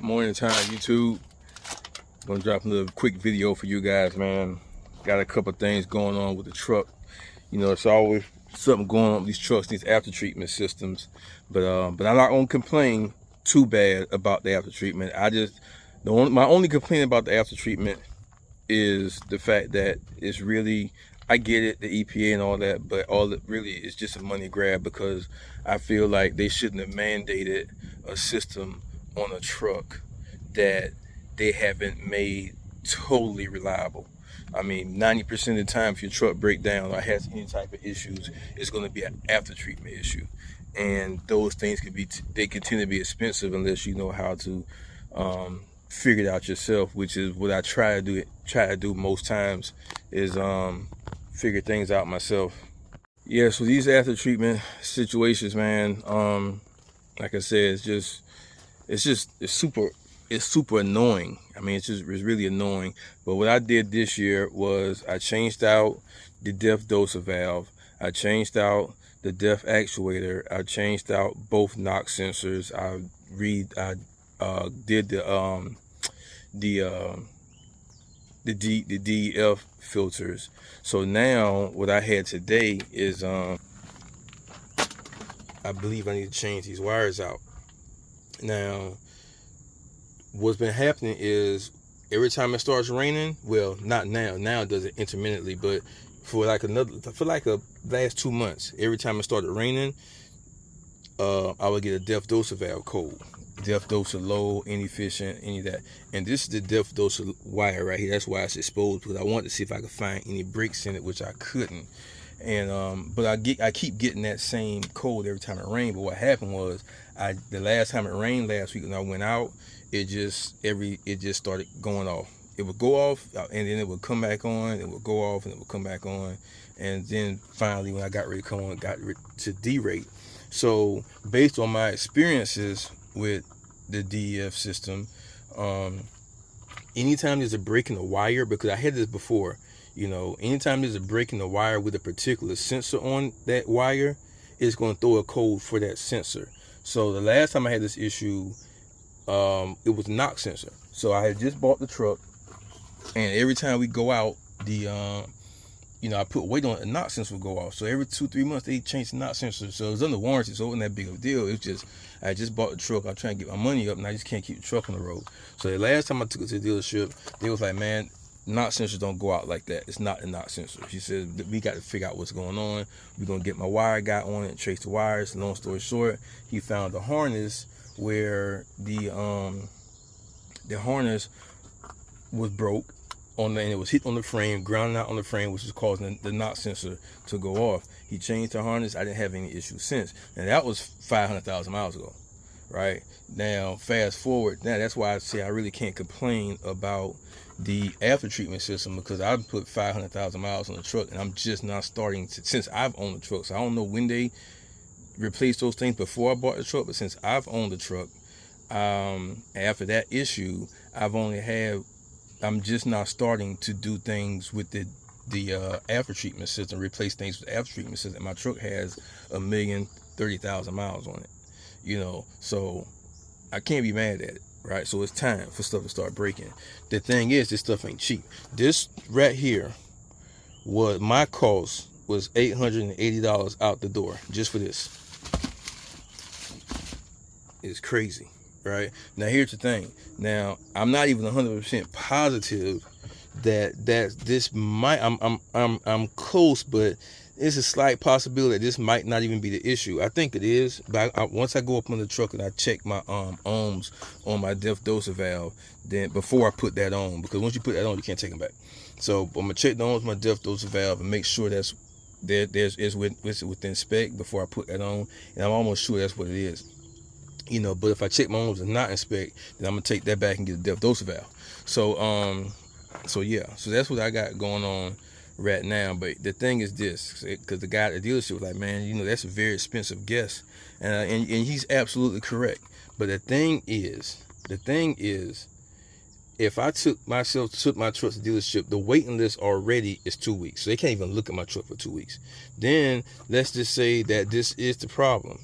Morning time, YouTube. Gonna drop a little quick video for you guys, man. Got a couple things going on with the truck. You know, it's always something going on with these trucks, these after treatment systems. But I'm not gonna complain too bad about the after treatment. My only complaint about the after treatment is the fact that it's really, I get it, the EPA and all that, but all it really is just a money grab, because I feel like they shouldn't have mandated a system on a truck that they haven't made totally reliable. I mean, 90% of the time, if your truck breaks down or has any type of issues, it's going to be an after treatment issue, and those things they can tend to be expensive unless you know how to figure it out yourself, which is what I try to do most times, is figure things out myself. Yeah, so these after treatment situations, man, like I said, it's super annoying. I mean, it's really annoying. But what I did this year was I changed out the depth doser valve, I changed out the depth actuator, I changed out both knock sensors, I did the DEF filters. So now what I had today is I believe I need to change these wires out. Now what's been happening is every time it starts raining, well, not now it does it intermittently, but for like a last 2 months, every time it started raining, I would get a depth doser valve cold, depth doser low, inefficient, any of that. And this is the depth doser wire right here. That's why it's exposed, because I wanted to see if I could find any breaks in it, which I couldn't. And but I keep getting that same code every time it rained. But what happened was, the last time it rained last week when I went out, it just started going off. It would go off and then it would come back on. It would go off and it would come back on. And then finally, when I got ready to come on, got to derate. So based on my experiences with the DEF system, anytime there's a break in the wire, because I had this before, you know, anytime there's a break in the wire with a particular sensor on that wire, it's going to throw a code for that sensor. So the last time I had this issue, it was a knock sensor. So I had just bought the truck, and every time we go out, I put weight on it, the knock sensor would go off. So every 2-3 months they change the knock sensor. So it was under warranty, so it wasn't that big of a deal. It's just, I just bought the truck, I'm trying to get my money up, and I just can't keep the truck on the road. So the last time I took it to the dealership, they was like, man, knock sensors don't go out like that. It's not a knock sensor. She said, we got to figure out what's going on. We're going to get my wire guy on it and trace the wires. Long story short, he found the harness where the harness was broke and it was hit on the frame, grounding out on the frame, which is causing the knock sensor to go off. He changed the harness. I didn't have any issues since. And that was 500,000 miles ago, right? Now, fast forward. Now, that's why I say I really can't complain about the after treatment system, because I put 500,000 miles on the truck, and I'm just not starting to, since I've owned the truck. So I don't know when they replaced those things before I bought the truck, but since I've owned the truck, after that issue, I'm just not starting to do things with the after treatment system, replace things with the after treatment system. My truck has 1,030,000 miles on it, you know, so I can't be mad at it, right? So it's time for stuff to start breaking. The thing is, this stuff ain't cheap. This right here, my cost was $880 out the door just for this. It's crazy, right? Now here's the thing. Now I'm not even 100% positive that this might. I'm close, but it's a slight possibility that this might not even be the issue. I think it is, but once I go up on the truck and I check my ohms on my depth doser valve, then before I put that on, because once you put that on, you can't take them back. So I'm gonna check the ohms on my depth doser valve and make sure it's within spec before I put that on, and I'm almost sure that's what it is. You know, but if I check my ohms and not inspect, then I'm gonna take that back and get a depth doser valve. So yeah, so that's what I got going on right now. But the thing is this, because the guy at the dealership was like, man, you know, that's a very expensive guess, and he's absolutely correct. But the thing is, if I took my truck to the dealership, the waiting list already is 2 weeks, so they can't even look at my truck for 2 weeks. Then let's just say that this is the problem.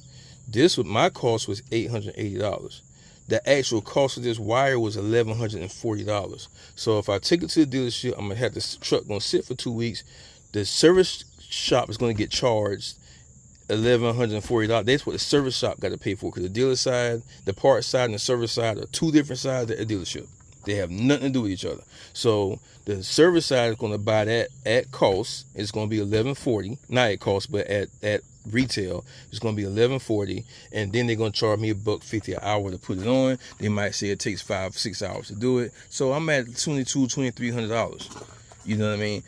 My cost was $880. the actual cost of this wire was $1,140. So if I take it to the dealership, I'm gonna have this truck gonna sit for 2 weeks. The service shop is gonna get charged $1,140. That's what the service shop got to pay for, because the dealer side, the parts side, and the service side are two different sides at the dealership. They have nothing to do with each other. So the service side is going to buy that at cost. It's going to be $1,140, not at cost, but at retail. It's going to be $1,140, and then they're going to charge me $1.50 an hour to put it on. They might say it takes 5-6 hours to do it. So I'm at $2,300. You know what I mean?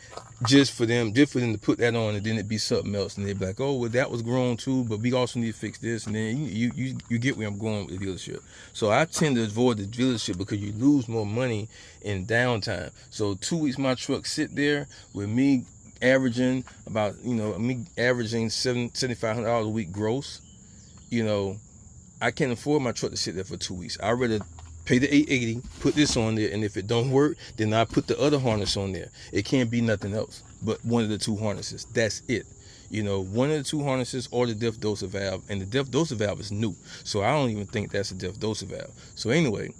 Just for them to put that on, and then it be something else, and they'd be like, oh, well, that was grown too, but we also need to fix this, and then you get where I'm going with the dealership. So I tend to avoid the dealership because you lose more money in downtime. So 2 weeks my truck sit there with me averaging about, $7,500 a week gross. I can't afford my truck to sit there for 2 weeks. I'd rather pay the $880, put this on there, and if it don't work, then I put the other harness on there. It can't be nothing else but one of the two harnesses. That's it. One of the two harnesses or the depth doser valve, and the depth doser valve is new, so I don't even think that's a depth doser valve. So anyway,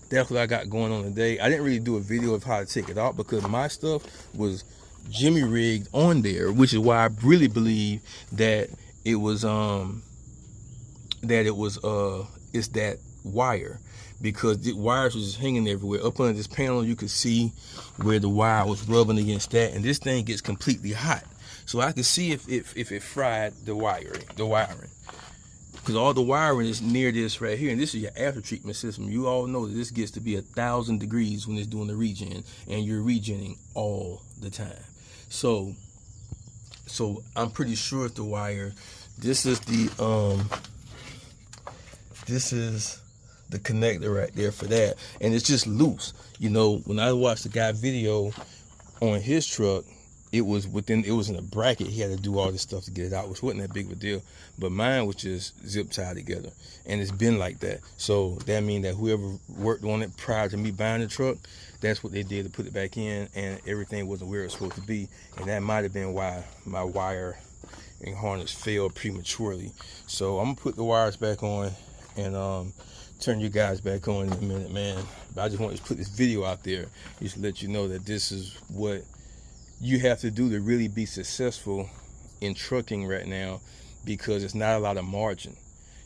that's what I got going on today. I didn't really do a video of how to take it out because my stuff was jimmy rigged on there, which is why I really believe that it's that wire, because the wires was just hanging everywhere. Up under this panel, you could see where the wire was rubbing against that, and this thing gets completely hot. So I could see if it fried the wiring, because all the wiring is near this right here, and this is your after treatment system. You all know that this gets to be 1,000 degrees when it's doing the regen, and you're regenning all the time. So I'm pretty sure if the wire, this is the connector right there for that, and it's just loose. When I watched the guy video on his truck, it was in a bracket. He had to do all this stuff to get it out, which wasn't that big of a deal, but mine was just zip tied together, and it's been like that. So that means that whoever worked on it prior to me buying the truck, that's what they did to put it back in, and everything wasn't where it was supposed to be, and that might have been why my wire and harness failed prematurely. So I'm gonna put the wires back on and turn you guys back on in a minute, man. But I just wanted to put this video out there just to let you know that this is what you have to do to really be successful in trucking right now, because it's not a lot of margin.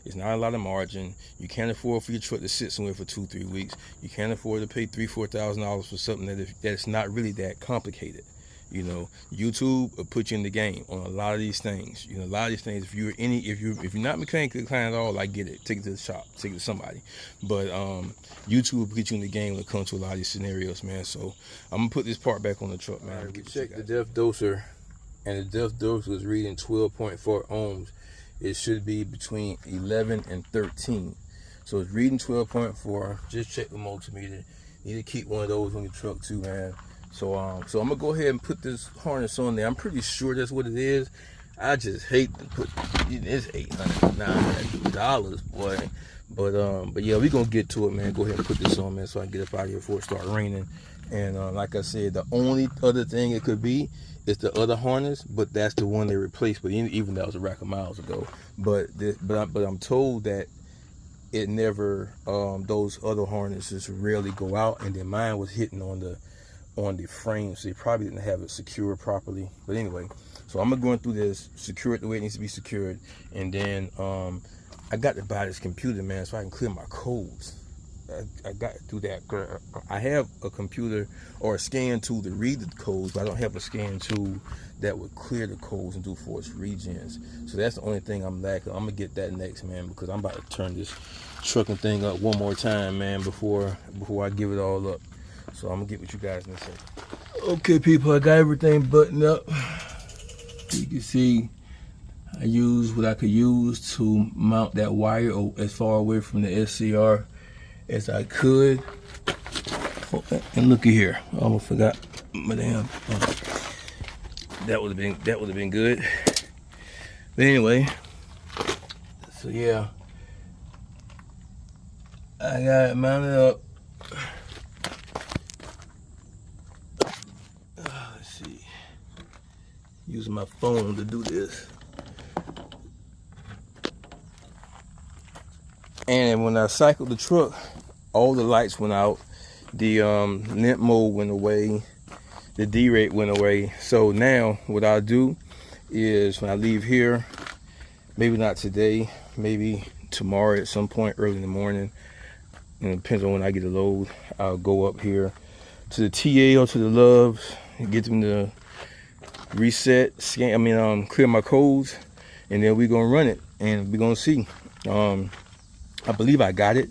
It's not a lot of margin. You can't afford for your truck to sit somewhere for 2-3 weeks. You can't afford to pay $3,000-$4,000 for something that's not really that complicated. YouTube will put you in the game on a lot of these things. A lot of these things, if you're not mechanically inclined at all, I get it. Take it to the shop, take it to somebody. But YouTube will put you in the game when it comes to a lot of these scenarios, man. So I'm gonna put this part back on the truck, man. We checked the depth doser, and the depth doser was reading 12.4 ohms. It should be between 11 and 13. So it's reading 12.4. Just check the multimeter. You need to keep one of those on your truck too, man. So I'm gonna go ahead and put this harness on there. I'm pretty sure that's what it is. I just hate to put it's $809, boy. But yeah, we gonna get to it, man. Go ahead and put this on, man, so I can get up out of here before it starts raining. And like I said, the only other thing it could be is the other harness, but that's the one they replaced. But even that was a rack of miles ago. But I'm told that it never those other harnesses rarely go out, and then mine was hitting on the frame, so they probably didn't have it secured properly. But anyway, so I'm gonna go through this, secure it the way it needs to be secured, and then I got to buy this computer, man, so I can clear my codes. I got to do that. I have a computer or a scan tool to read the codes, but I don't have a scan tool that would clear the codes and do force regens. So that's the only thing I'm lacking. I'm gonna get that next, man, because I'm about to turn this trucking thing up one more time, man, before I give it all up. So I'm gonna get with you guys in a second. Okay, people, I got everything buttoned up. You can see I used what I could use to mount that wire as far away from the SCR as I could. And looky here, I almost forgot my damn. That would have been good. But anyway, so yeah, I got it mounted up. Let's see, using my phone to do this. And when I cycled the truck, all the lights went out, the limp mode went away, the D-rate went away. So now what I'll do is when I leave here, maybe not today, maybe tomorrow at some point early in the morning, and it depends on when I get a load, I'll go up here to the TA or to the Loves and get them to reset, clear my codes, and then we're gonna run it and we're gonna see. I believe I got it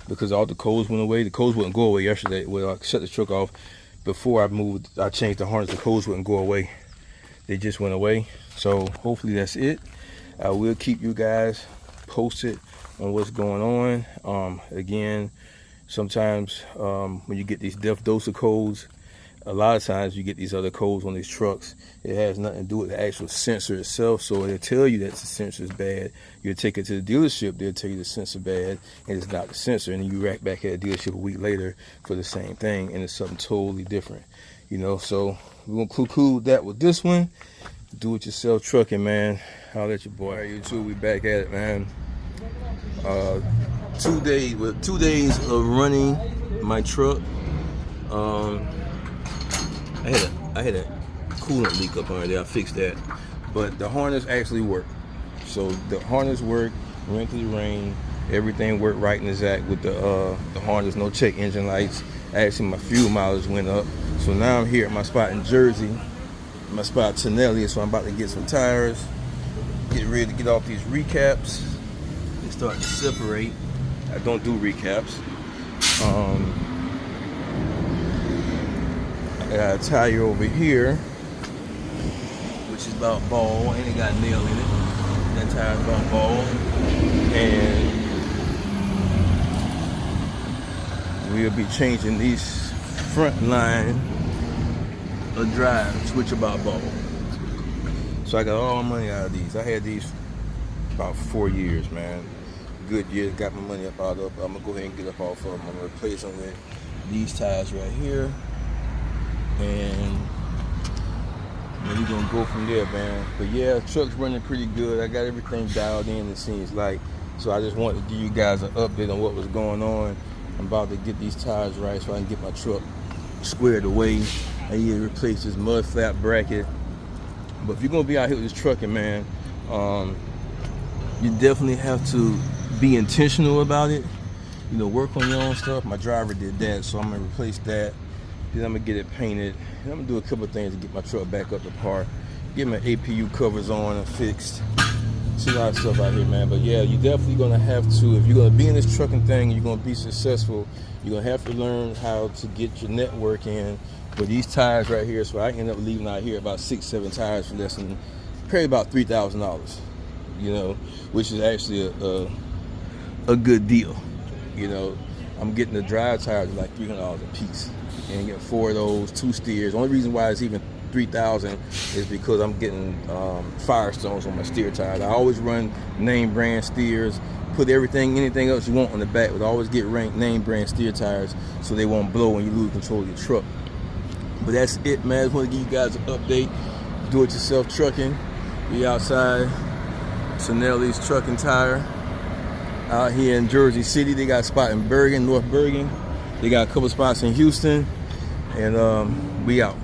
because all the codes went away. The codes wouldn't go away yesterday. Well, I shut the truck off before I changed the harness. The codes wouldn't go away. They just went away. So hopefully that's it. I will keep you guys posted on what's going on. Again, sometimes when you get these def doser codes, a lot of times you get these other codes on these trucks. It has nothing to do with the actual sensor itself. So they'll tell you that the sensor is bad. You'll take it to the dealership, they'll tell you the sensor bad and it's not the sensor. And then you rack back at the dealership a week later for the same thing and it's something totally different. You know, so we're gonna conclude that with this one. Do it yourself trucking, man. I'll let your boy. All right, YouTube, we back at it, man. 2 days of running my truck. I had a coolant leak up under there. I fixed that, but the harness actually worked. So the harness worked, went through the rain, everything worked right and exact with the harness. No check engine lights. Actually, my fuel mileage went up. So now I'm here at my spot in Jersey, my spot Tonelli. So I'm about to get some tires, get ready to get off these recaps. They start to separate. I don't do recaps. I got a tire over here, which is about ball, and it got a nail in it. That tire's about ball, and we'll be changing these front line of drive, switch about ball. So I got all my money out of these. I had these about 4 years, man. Good years, got my money up out of. I'm gonna go ahead and get up off of them. I'm gonna replace them with these tires right here. And then we're gonna go from there, man. But yeah, truck's running pretty good. I got everything dialed in, it seems like. So I just wanted to give you guys an update on what was going on. I'm about to get these tires right so I can get my truck squared away. I need to replace this mud flap bracket. But if you're gonna be out here with this trucking, man, you definitely have to be intentional about it. You know, work on your own stuff. My driver did that, so I'm gonna replace that. Then I'm gonna get it painted, and I'm gonna do a couple of things to get my truck back up to par. Get my APU covers on and fixed. See a lot of stuff out here, man. But yeah, you're definitely gonna have to, if you're gonna be in this trucking thing, you're gonna be successful, you're gonna have to learn how to get your network in with these tires right here. So I end up leaving out here about 6-7 tires for less than probably about $3,000. You know, which is actually a good deal. You know, I'm getting the drive tires like $300 a piece. And get 4 of those, 2 steers. The only reason why it's even $3,000 is because I'm getting Firestones on my steer tires. I always run name brand steers. Put anything else you want on the back, but always get name brand steer tires so they won't blow when you lose control of your truck. But that's it, man. I just want to give you guys an update. Do it yourself trucking. Be outside Tonelli's Trucking Tire out here in Jersey City. They got a spot in Bergen, North Bergen. They got a couple spots in Houston, and we out.